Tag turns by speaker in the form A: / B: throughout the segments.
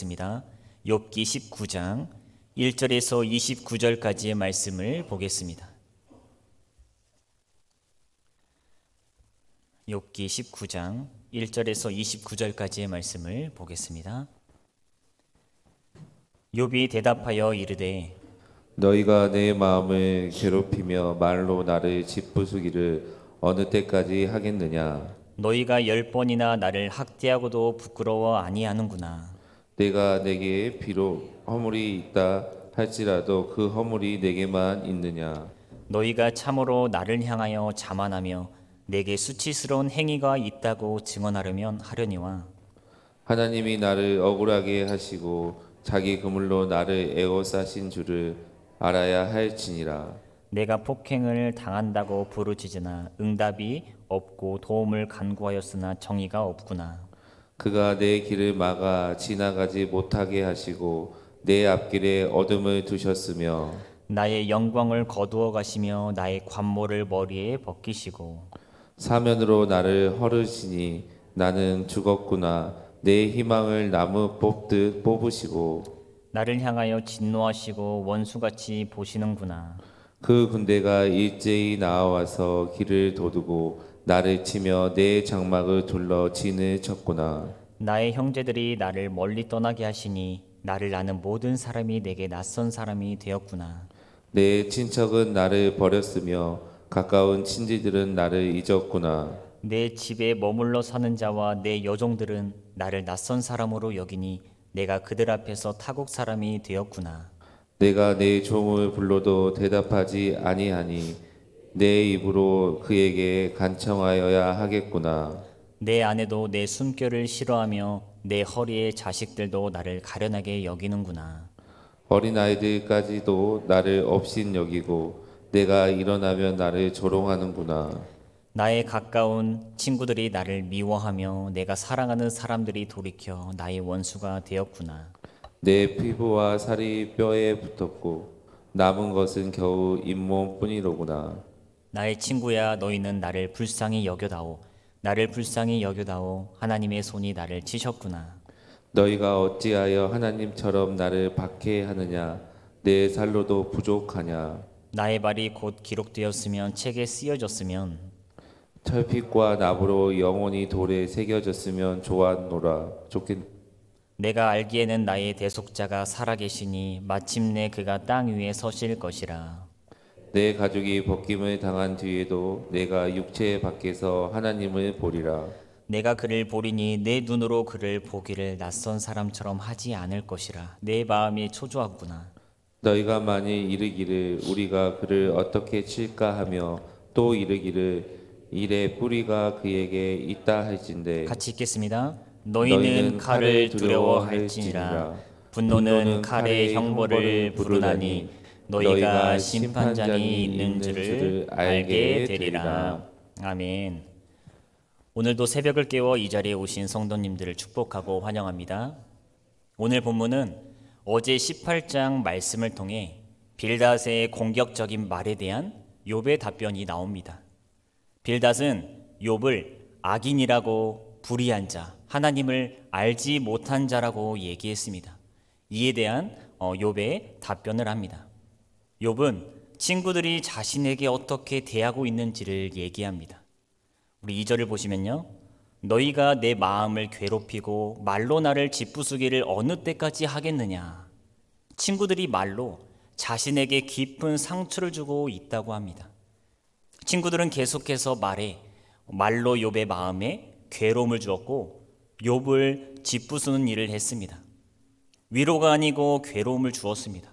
A: 보겠습니다. 욥기 19장 1절에서 29절까지의 말씀을 보겠습니다. 욥기 19장 1절에서 29절까지의 말씀을 보겠습니다. 욥이 대답하여 이르되
B: 너희가 내 마음을 괴롭히며 말로 나를 짓부수기를 어느 때까지 하겠느냐?
A: 너희가 10번이나 나를 학대하고도 부끄러워 아니하는구나.
B: 내가 내게 비록 허물이 있다 할지라도 그 허물이 내게만 있느냐?
A: 너희가 참으로 나를 향하여 자만하며 내게 수치스러운 행위가 있다고 증언하려면 하려니와
B: 하나님이 나를 억울하게 하시고 자기 그물로 나를 에워싸신 줄을 알아야 할지니라.
A: 내가 폭행을 당한다고 부르짖으나 응답이 없고 도움을 간구하였으나 정의가 없구나.
B: 그가 내 길을 막아 지나가지 못하게 하시고 내 앞길에 어둠을 두셨으며
A: 나의 영광을 거두어 가시며 나의 관모를 머리에 벗기시고
B: 사면으로 나를 헐으시니 나는 죽었구나. 내 희망을 나무 뽑듯 뽑으시고
A: 나를 향하여 진노하시고 원수같이 보시는구나.
B: 그 군대가 일제히 나와서 길을 도두고 나를 치며 내 장막을 둘러 진을 쳤구나.
A: 나의 형제들이 나를 멀리 떠나게 하시니 나를 아는 모든 사람이 내게 낯선 사람이 되었구나.
B: 내 친척은 나를 버렸으며 가까운 친지들은 나를 잊었구나.
A: 내 집에 머물러 사는 자와 내 여종들은 나를 낯선 사람으로 여기니 내가 그들 앞에서 타국 사람이 되었구나.
B: 내가 내 종을 불러도 대답하지 아니하니 내 입으로 그에게 간청하여야 하겠구나.
A: 내 아내도 내 숨결을 싫어하며 내 허리의 자식들도 나를 가련하게 여기는구나.
B: 어린아이들까지도 나를 업신 여기고 내가 일어나면 나를 조롱하는구나.
A: 나의 가까운 친구들이 나를 미워하며 내가 사랑하는 사람들이 돌이켜 나의 원수가 되었구나.
B: 내 피부와 살이 뼈에 붙었고 남은 것은 겨우 잇몸뿐이로구나.
A: 나의 친구야, 너희는 나를 불쌍히 여겨다오. 나를 불쌍히 여겨다오. 하나님의 손이 나를 치셨구나.
B: 너희가 어찌하여 하나님처럼 나를 박해하느냐? 내 살로도 부족하냐?
A: 나의 발이 곧 기록되었으면 책에 쓰여졌으면
B: 철빛과 나무로 영원히 돌에 새겨졌으면 좋겠.
A: 내가 알기에는 나의 대속자가 살아계시니 마침내 그가 땅 위에 서실 것이라.
B: 내 가족이 벗김을 당한 뒤에도 내가 육체 밖에서 하나님을 보리라.
A: 내가 그를 보리니 내 눈으로 그를 보기를 낯선 사람처럼 하지 않을 것이라. 내 마음이 초조하구나.
B: 너희가 만일 이르기를 우리가 그를 어떻게 칠까 하며 또 이르기를 일의 뿌리가 그에게 있다 할진대.
A: 같이 읽겠습니다. 너희는 칼을 두려워할지니라. 분노는 칼의 형벌을 부르나니 너희가 심판장이 있는 줄을 알게 되리라. 아멘. 오늘도 새벽을 깨워 이 자리에 오신 성도님들을 축복하고 환영합니다. 오늘 본문은 어제 18장 말씀을 통해 빌닷의 공격적인 말에 대한 욥의 답변이 나옵니다. 빌닷은 욥을 악인이라고 불의한 자, 하나님을 알지 못한 자라고 얘기했습니다. 이에 대한 욥의 답변을 합니다. 욥은 친구들이 자신에게 어떻게 대하고 있는지를 얘기합니다. 우리 2절을 보시면요. 너희가 내 마음을 괴롭히고 말로 나를 짓부수기를 어느 때까지 하겠느냐. 친구들이 말로 자신에게 깊은 상처를 주고 있다고 합니다. 친구들은 계속해서 말로 욥의 마음에 괴로움을 주었고 욥을 짓부수는 일을 했습니다. 위로가 아니고 괴로움을 주었습니다.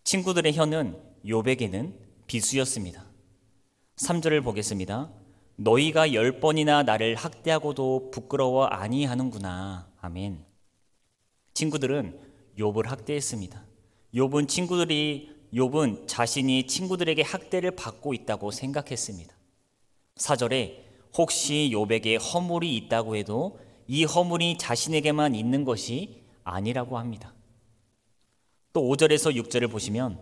A: 친구들의 혀는 욥에게는 비수였습니다. 3절을 보겠습니다. 너희가 10번이나 나를 학대하고도 부끄러워 아니하는구나. 아멘. 친구들은 욥을 학대했습니다. 욥은 자신이 친구들에게 학대를 받고 있다고 생각했습니다. 4절에 혹시 욥에게 허물이 있다고 해도 이 허물이 자신에게만 있는 것이 아니라고 합니다. 또 5절에서 6절을 보시면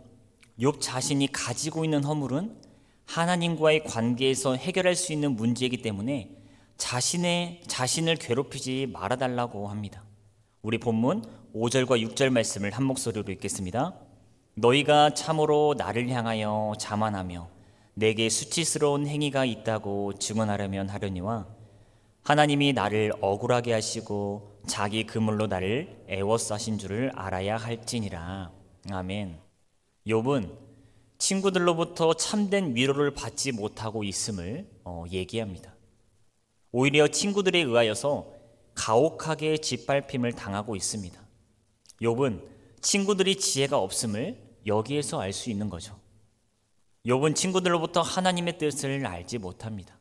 A: 욥 자신이 가지고 있는 허물은 하나님과의 관계에서 해결할 수 있는 문제이기 때문에 자신을 괴롭히지 말아달라고 합니다. 우리 본문 5절과 6절 말씀을 한 목소리로 읽겠습니다. 너희가 참으로 나를 향하여 자만하며 내게 수치스러운 행위가 있다고 증언하려면 하려니와 하나님이 나를 억울하게 하시고 자기 그물로 나를 애워싸신 줄을 알아야 할지니라. 아멘. 욥은 친구들로부터 참된 위로를 받지 못하고 있음을 얘기합니다. 오히려 친구들에 의하여서 가혹하게 짓밟힘을 당하고 있습니다. 욥은 친구들이 지혜가 없음을 여기에서 알 수 있는 거죠. 욥은 친구들로부터 하나님의 뜻을 알지 못합니다.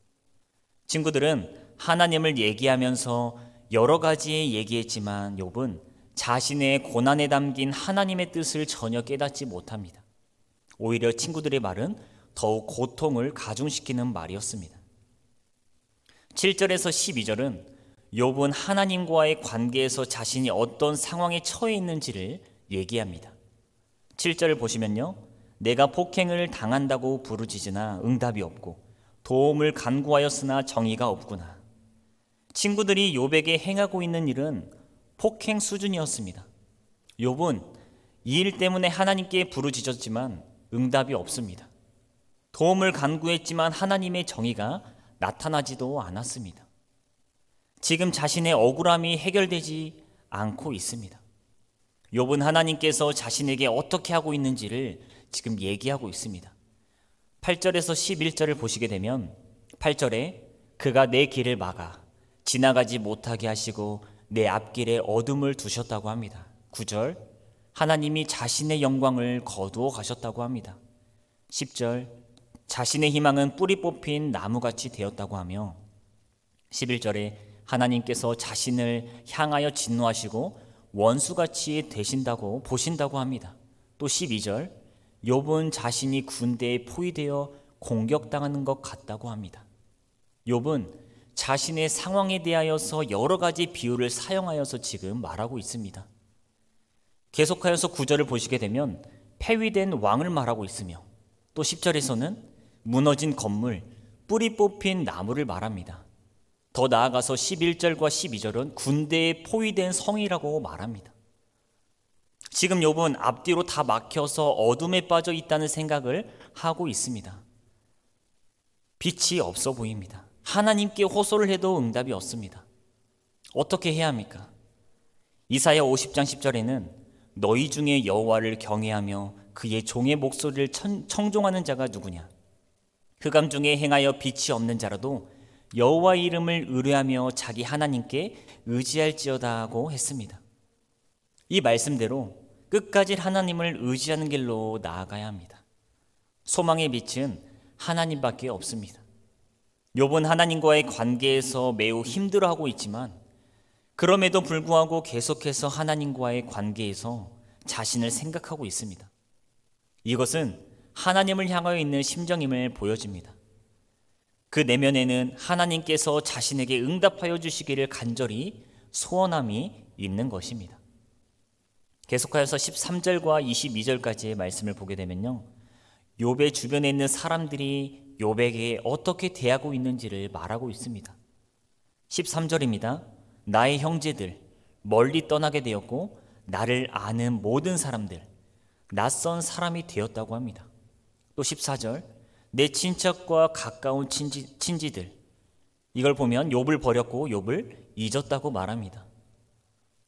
A: 친구들은 하나님을 얘기하면서 여러 가지 얘기했지만 욥은 자신의 고난에 담긴 하나님의 뜻을 전혀 깨닫지 못합니다. 오히려 친구들의 말은 더욱 고통을 가중시키는 말이었습니다. 7절에서 12절은 욥은 하나님과의 관계에서 자신이 어떤 상황에 처해 있는지를 얘기합니다. 7절을 보시면요, 내가 폭행을 당한다고 부르짖으나 응답이 없고 도움을 간구하였으나 정의가 없구나. 친구들이 욥에게 행하고 있는 일은 폭행 수준이었습니다. 욥은 이 일 때문에 하나님께 부르짖었지만 응답이 없습니다. 도움을 간구했지만 하나님의 정의가 나타나지도 않았습니다. 지금 자신의 억울함이 해결되지 않고 있습니다. 욥은 하나님께서 자신에게 어떻게 하고 있는지를 지금 얘기하고 있습니다. 8절에서 11절을 보시게 되면 8절에 그가 내 길을 막아 지나가지 못하게 하시고 내 앞길에 어둠을 두셨다고 합니다. 9절 하나님이 자신의 영광을 거두어 가셨다고 합니다. 10절 자신의 희망은 뿌리 뽑힌 나무같이 되었다고 하며 11절에 하나님께서 자신을 향하여 진노하시고 원수같이 되신다고 보신다고 합니다. 또 12절 욥은 자신이 군대에 포위되어 공격당하는 것 같다고 합니다. 욥은 자신의 상황에 대하여서 여러 가지 비유를 사용하여서 지금 말하고 있습니다. 계속하여서 9절을 보시게 되면 폐위된 왕을 말하고 있으며 또 10절에서는 무너진 건물, 뿌리 뽑힌 나무를 말합니다. 더 나아가서 11절과 12절은 군대에 포위된 성이라고 말합니다. 지금 욥은 앞뒤로 다 막혀서 어둠에 빠져 있다는 생각을 하고 있습니다. 빛이 없어 보입니다. 하나님께 호소를 해도 응답이 없습니다. 어떻게 해야 합니까? 이사야 50장 10절에는 너희 중에 여호와를 경외하며 그의 종의 목소리를 청종하는 자가 누구냐? 흑암 중에 행하여 빛이 없는 자라도 여호와의 이름을 의뢰하며 자기 하나님께 의지할지어다고 했습니다. 이 말씀대로 끝까지 하나님을 의지하는 길로 나아가야 합니다. 소망의 빛은 하나님밖에 없습니다. 욥은 하나님과의 관계에서 매우 힘들어하고 있지만 그럼에도 불구하고 계속해서 하나님과의 관계에서 자신을 생각하고 있습니다. 이것은 하나님을 향하여 있는 심정임을 보여줍니다. 그 내면에는 하나님께서 자신에게 응답하여 주시기를 간절히 소원함이 있는 것입니다. 계속하여서 13절과 22절까지의 말씀을 보게 되면요, 욥의 주변에 있는 사람들이 욥에게 어떻게 대하고 있는지를 말하고 있습니다. 13절입니다. 나의 형제들 멀리 떠나게 되었고 나를 아는 모든 사람들 낯선 사람이 되었다고 합니다. 또 14절 내 친척과 가까운 친지들, 이걸 보면 욥을 버렸고 욥을 잊었다고 말합니다.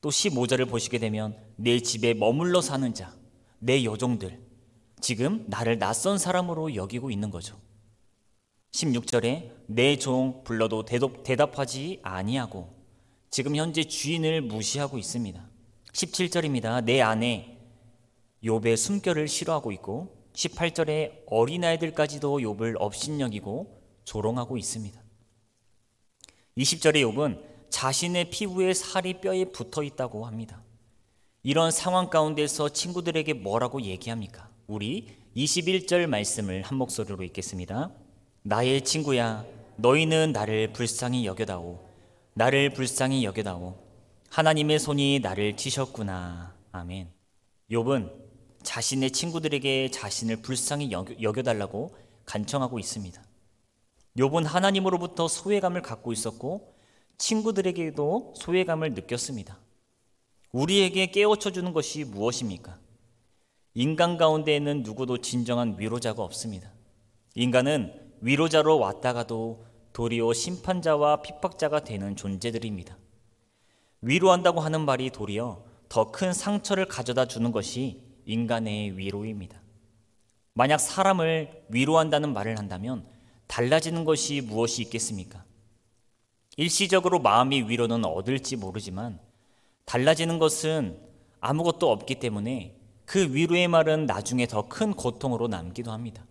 A: 또 15절을 보시게 되면 내 집에 머물러 사는 자, 내 여종들, 지금 나를 낯선 사람으로 여기고 있는 거죠. 16절에 내 종 불러도 대답하지 아니하고 지금 현재 주인을 무시하고 있습니다. 17절입니다. 내 아내 욥의 숨결을 싫어하고 있고 18절에 어린아이들까지도 욥을 업신여기고 조롱하고 있습니다. 20절에 욥은 자신의 피부에 살이 뼈에 붙어 있다고 합니다. 이런 상황 가운데서 친구들에게 뭐라고 얘기합니까? 우리 21절 말씀을 한 목소리로 읽겠습니다. 나의 친구야, 너희는 나를 불쌍히 여겨다오. 나를 불쌍히 여겨다오. 하나님의 손이 나를 치셨구나. 아멘. 욥은 자신의 친구들에게 자신을 불쌍히 여겨달라고 간청하고 있습니다. 욥은 하나님으로부터 소외감을 갖고 있었고 친구들에게도 소외감을 느꼈습니다. 우리에게 깨우쳐 주는 것이 무엇입니까? 인간 가운데에는 누구도 진정한 위로자가 없습니다. 인간은 위로자로 왔다가도 도리어 심판자와 핍박자가 되는 존재들입니다. 위로한다고 하는 말이 도리어 더 큰 상처를 가져다 주는 것이 인간의 위로입니다. 만약 사람을 위로한다는 말을 한다면 달라지는 것이 무엇이 있겠습니까? 일시적으로 마음의 위로는 얻을지 모르지만 달라지는 것은 아무것도 없기 때문에 그 위로의 말은 나중에 더 큰 고통으로 남기도 합니다.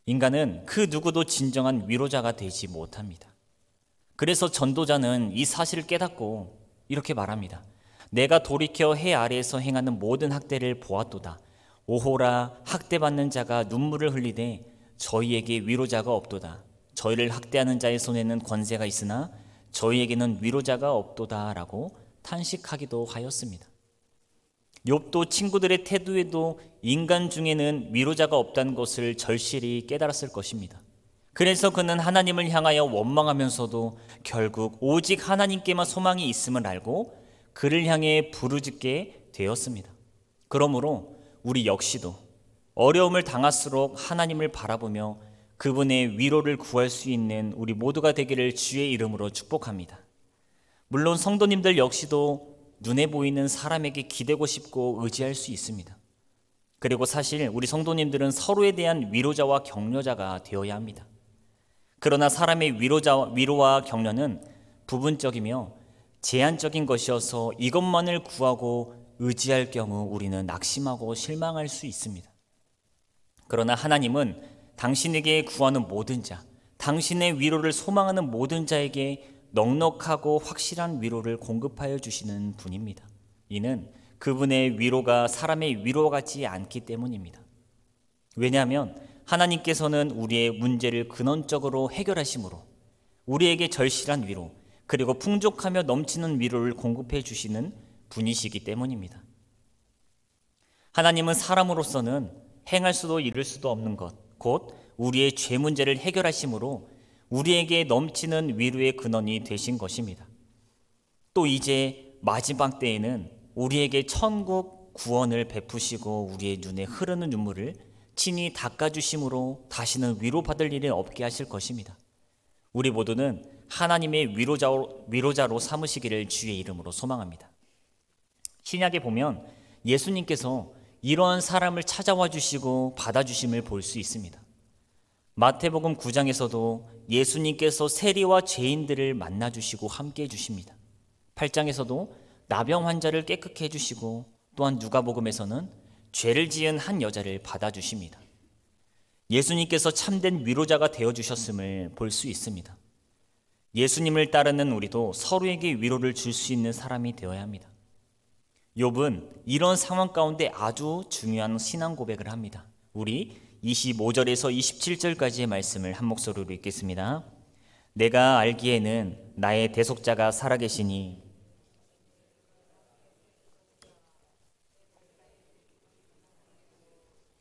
A: 인간은 그 누구도 진정한 위로자가 되지 못합니다. 그래서 전도자는 이 사실을 깨닫고 이렇게 말합니다. 내가 돌이켜 해 아래에서 행하는 모든 학대를 보았도다. 오호라, 학대받는 자가 눈물을 흘리되 저희에게 위로자가 없도다. 저희를 학대하는 자의 손에는 권세가 있으나 저희에게는 위로자가 없도다 라고 탄식하기도 하였습니다. 욥도 친구들의 태도에도 인간 중에는 위로자가 없다는 것을 절실히 깨달았을 것입니다. 그래서 그는 하나님을 향하여 원망하면서도 결국 오직 하나님께만 소망이 있음을 알고 그를 향해 부르짖게 되었습니다. 그러므로 우리 역시도 어려움을 당할수록 하나님을 바라보며 그분의 위로를 구할 수 있는 우리 모두가 되기를 주의 이름으로 축복합니다. 물론 성도님들 역시도 눈에 보이는 사람에게 기대고 싶고 의지할 수 있습니다. 그리고 사실 우리 성도님들은 서로에 대한 위로자와 격려자가 되어야 합니다. 그러나 사람의 위로와 격려는 부분적이며 제한적인 것이어서 이것만을 구하고 의지할 경우 우리는 낙심하고 실망할 수 있습니다. 그러나 하나님은 당신에게 구하는 모든 자, 당신의 위로를 소망하는 모든 자에게 넉넉하고 확실한 위로를 공급하여 주시는 분입니다. 이는 그분의 위로가 사람의 위로와 같지 않기 때문입니다. 왜냐하면 하나님께서는 우리의 문제를 근원적으로 해결하심으로 우리에게 절실한 위로, 그리고 풍족하며 넘치는 위로를 공급해 주시는 분이시기 때문입니다. 하나님은 사람으로서는 행할 수도 이룰 수도 없는 것, 곧 우리의 죄 문제를 해결하심으로 우리에게 넘치는 위로의 근원이 되신 것입니다. 또 이제 마지막 때에는 우리에게 천국 구원을 베푸시고 우리의 눈에 흐르는 눈물을 친히 닦아주심으로 다시는 위로받을 일이 없게 하실 것입니다. 우리 모두는 하나님의 위로자로 삼으시기를 주의 이름으로 소망합니다. 신약에 보면 예수님께서 이러한 사람을 찾아와 주시고 받아주심을 볼 수 있습니다. 마태복음 9장에서도 예수님께서 세리와 죄인들을 만나주시고 함께해 주십니다. 8장에서도 나병 환자를 깨끗게 해주시고 또한 누가복음에서는 죄를 지은 한 여자를 받아주십니다. 예수님께서 참된 위로자가 되어주셨음을 볼 수 있습니다. 예수님을 따르는 우리도 서로에게 위로를 줄 수 있는 사람이 되어야 합니다. 욥은 이런 상황 가운데 아주 중요한 신앙 고백을 합니다. 우리 25절에서 27절까지의 말씀을 한 목소리로 읽겠습니다. 내가 알기에는 나의 대속자가 살아계시니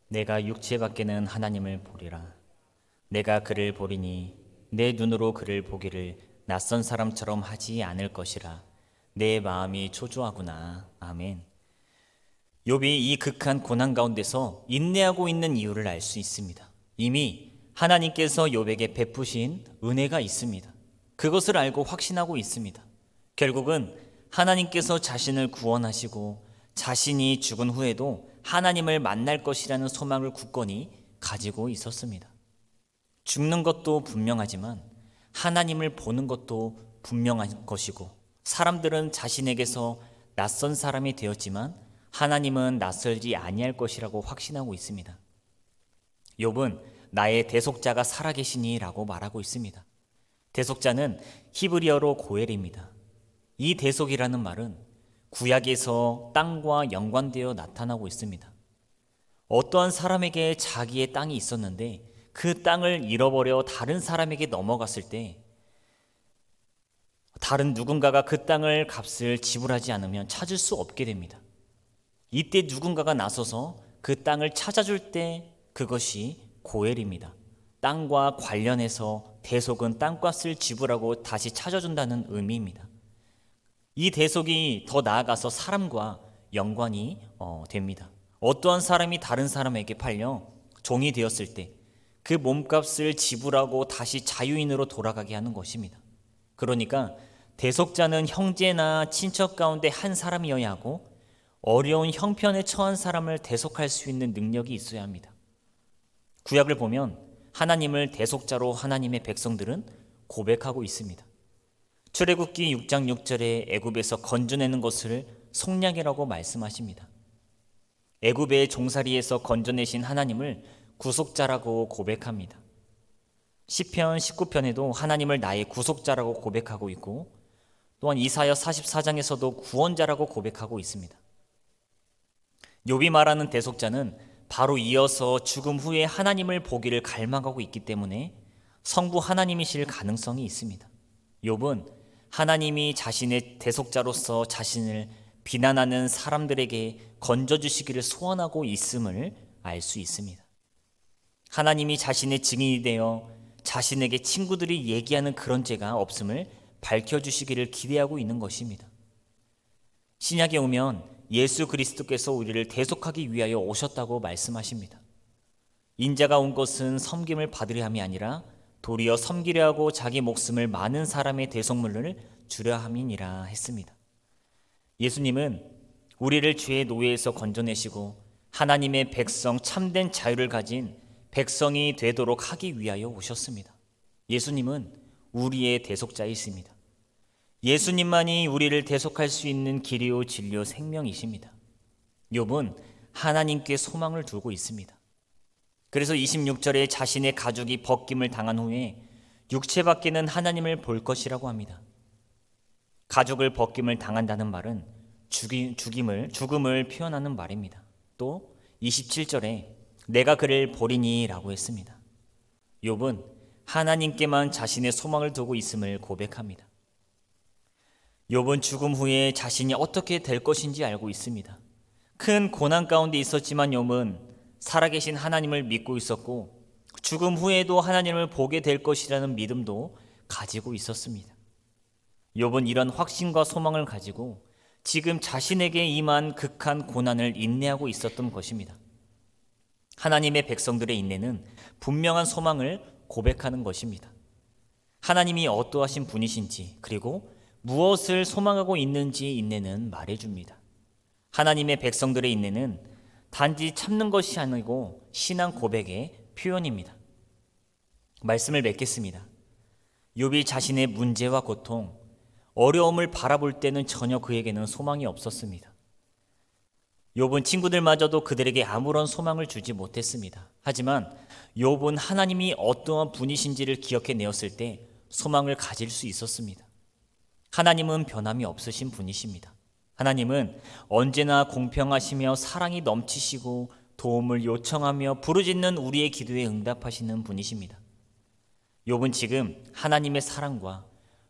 A: 내가 육체 밖에는 하나님을 보리라. 내가 그를 보리니 내 눈으로 그를 보기를 낯선 사람처럼 하지 않을 것이라. 내 마음이 초조하구나. 아멘. 욥이 이 극한 고난 가운데서 인내하고 있는 이유를 알 수 있습니다. 이미 하나님께서 욥에게 베푸신 은혜가 있습니다. 그것을 알고 확신하고 있습니다. 결국은 하나님께서 자신을 구원하시고 자신이 죽은 후에도 하나님을 만날 것이라는 소망을 굳건히 가지고 있었습니다. 죽는 것도 분명하지만 하나님을 보는 것도 분명한 것이고, 사람들은 자신에게서 낯선 사람이 되었지만 하나님은 낯설지 아니할 것이라고 확신하고 있습니다. 욥은 나의 대속자가 살아계시니 라고 말하고 있습니다. 대속자는 히브리어로 고엘입니다. 이 대속이라는 말은 구약에서 땅과 연관되어 나타나고 있습니다. 어떠한 사람에게 자기의 땅이 있었는데 그 땅을 잃어버려 다른 사람에게 넘어갔을 때 다른 누군가가 그 땅을 값을 지불하지 않으면 찾을 수 없게 됩니다. 이때 누군가가 나서서 그 땅을 찾아줄 때 그것이 고엘입니다. 땅과 관련해서 대속은 땅값을 지불하고 다시 찾아준다는 의미입니다. 이 대속이 더 나아가서 사람과 연관이 됩니다. 어떠한 사람이 다른 사람에게 팔려 종이 되었을 때 그 몸값을 지불하고 다시 자유인으로 돌아가게 하는 것입니다. 그러니까 대속자는 형제나 친척 가운데 한 사람이어야 하고 어려운 형편에 처한 사람을 대속할 수 있는 능력이 있어야 합니다. 구약을 보면 하나님을 대속자로 하나님의 백성들은 고백하고 있습니다. 출애굽기 6장 6절에 애굽에서 건져내는 것을 속량이라고 말씀하십니다. 애굽의 종살이에서 건져내신 하나님을 구속자라고 고백합니다. 시편 19편에도 하나님을 나의 구속자라고 고백하고 있고 또한 이사야 44장에서도 구원자라고 고백하고 있습니다. 욥이 말하는 대속자는 바로 이어서 죽음 후에 하나님을 보기를 갈망하고 있기 때문에 성부 하나님이실 가능성이 있습니다. 욥은 하나님이 자신의 대속자로서 자신을 비난하는 사람들에게 건져주시기를 소원하고 있음을 알 수 있습니다. 하나님이 자신의 증인이 되어 자신에게 친구들이 얘기하는 그런 죄가 없음을 밝혀주시기를 기대하고 있는 것입니다. 신약에 오면 예수 그리스도께서 우리를 대속하기 위하여 오셨다고 말씀하십니다. 인자가 온 것은 섬김을 받으려 함이 아니라 도리어 섬기려 하고 자기 목숨을 많은 사람의 대속물을 주려 함이니라 했습니다. 예수님은 우리를 죄의 노예에서 건져내시고 하나님의 백성 참된 자유를 가진 백성이 되도록 하기 위하여 오셨습니다. 예수님은 우리의 대속자이십니다. 예수님만이 우리를 대속할 수 있는 길이요 진리요 생명이십니다. 욥은 하나님께 소망을 두고 있습니다. 그래서 26절에 자신의 가죽이 벗김을 당한 후에 육체밖에는 하나님을 볼 것이라고 합니다. 가죽을 벗김을 당한다는 말은 죽음을 표현하는 말입니다. 또 27절에 내가 그를 보리니 라고 했습니다. 욥은 하나님께만 자신의 소망을 두고 있음을 고백합니다. 욥은 죽음 후에 자신이 어떻게 될 것인지 알고 있습니다. 큰 고난 가운데 있었지만 욥은 살아계신 하나님을 믿고 있었고 죽음 후에도 하나님을 보게 될 것이라는 믿음도 가지고 있었습니다. 욥은 이런 확신과 소망을 가지고 지금 자신에게 임한 극한 고난을 인내하고 있었던 것입니다. 하나님의 백성들의 인내는 분명한 소망을 고백하는 것입니다. 하나님이 어떠하신 분이신지 그리고 무엇을 소망하고 있는지 인내는 말해줍니다. 하나님의 백성들의 인내는 단지 참는 것이 아니고 신앙 고백의 표현입니다. 말씀을 맺겠습니다. 욥이 자신의 문제와 고통, 어려움을 바라볼 때는 전혀 그에게는 소망이 없었습니다. 욥은 친구들마저도 그들에게 아무런 소망을 주지 못했습니다. 하지만 욥은 하나님이 어떠한 분이신지를 기억해내었을 때 소망을 가질 수 있었습니다. 하나님은 변함이 없으신 분이십니다. 하나님은 언제나 공평하시며 사랑이 넘치시고 도움을 요청하며 부르짖는 우리의 기도에 응답하시는 분이십니다. 욥은 지금 하나님의 사랑과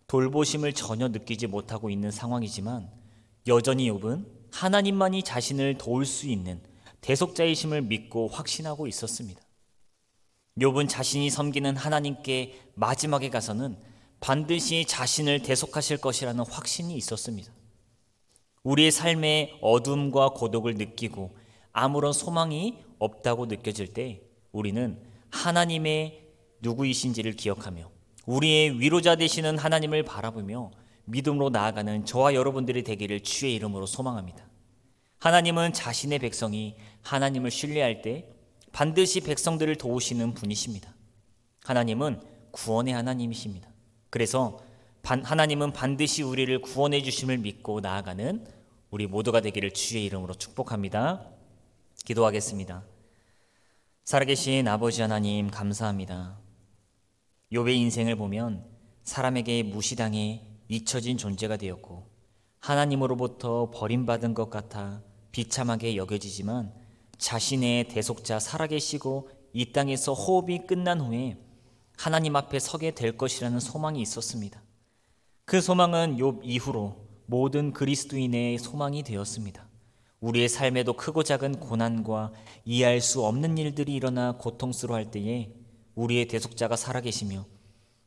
A: 돌보심을 전혀 느끼지 못하고 있는 상황이지만 여전히 욥은 하나님만이 자신을 도울 수 있는 대속자이심을 믿고 확신하고 있었습니다. 욥은 자신이 섬기는 하나님께 마지막에 가서는 반드시 자신을 대속하실 것이라는 확신이 있었습니다. 우리의 삶에 어둠과 고독을 느끼고 아무런 소망이 없다고 느껴질 때 우리는 하나님의 누구이신지를 기억하며 우리의 위로자 되시는 하나님을 바라보며 믿음으로 나아가는 저와 여러분들이 되기를 주의 이름으로 소망합니다. 하나님은 자신의 백성이 하나님을 신뢰할 때 반드시 백성들을 도우시는 분이십니다. 하나님은 구원의 하나님이십니다. 그래서 하나님은 반드시 우리를 구원해 주심을 믿고 나아가는 우리 모두가 되기를 주의 이름으로 축복합니다. 기도하겠습니다. 살아계신 아버지 하나님 감사합니다. 욥의 인생을 보면 사람에게 무시당해 잊혀진 존재가 되었고 하나님으로부터 버림받은 것 같아 비참하게 여겨지지만 자신의 대속자 살아계시고 이 땅에서 호흡이 끝난 후에 하나님 앞에 서게 될 것이라는 소망이 있었습니다. 그 소망은 욥 이후로 모든 그리스도인의 소망이 되었습니다. 우리의 삶에도 크고 작은 고난과 이해할 수 없는 일들이 일어나 고통스러워할 때에 우리의 대속자가 살아계시며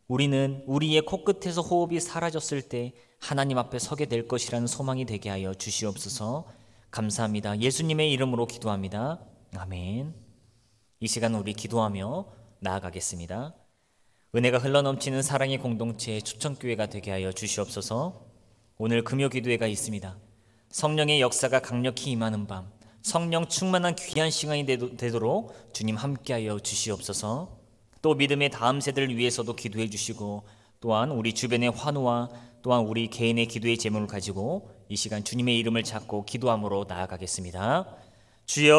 A: 우리는 우리의 코끝에서 호흡이 사라졌을 때 하나님 앞에 서게 될 것이라는 소망이 되게 하여 주시옵소서. 감사합니다. 예수님의 이름으로 기도합니다. 아멘. 이 시간 우리 기도하며 나아가겠습니다. 은혜가 흘러넘치는 사랑의 공동체 추천교회가 되게 하여 주시옵소서. 오늘 금요 기도회가 있습니다. 성령의 역사가 강력히 임하는 밤, 성령 충만한 귀한 시간이 되도록 주님 함께하여 주시옵소서. 또 믿음의 다음 세대를 위해서도 기도해 주시고, 또한 우리 주변의 환우와 또한 우리 개인의 기도의 제목을 가지고 이 시간 주님의 이름을 찾고 기도함으로 나아가겠습니다. 주여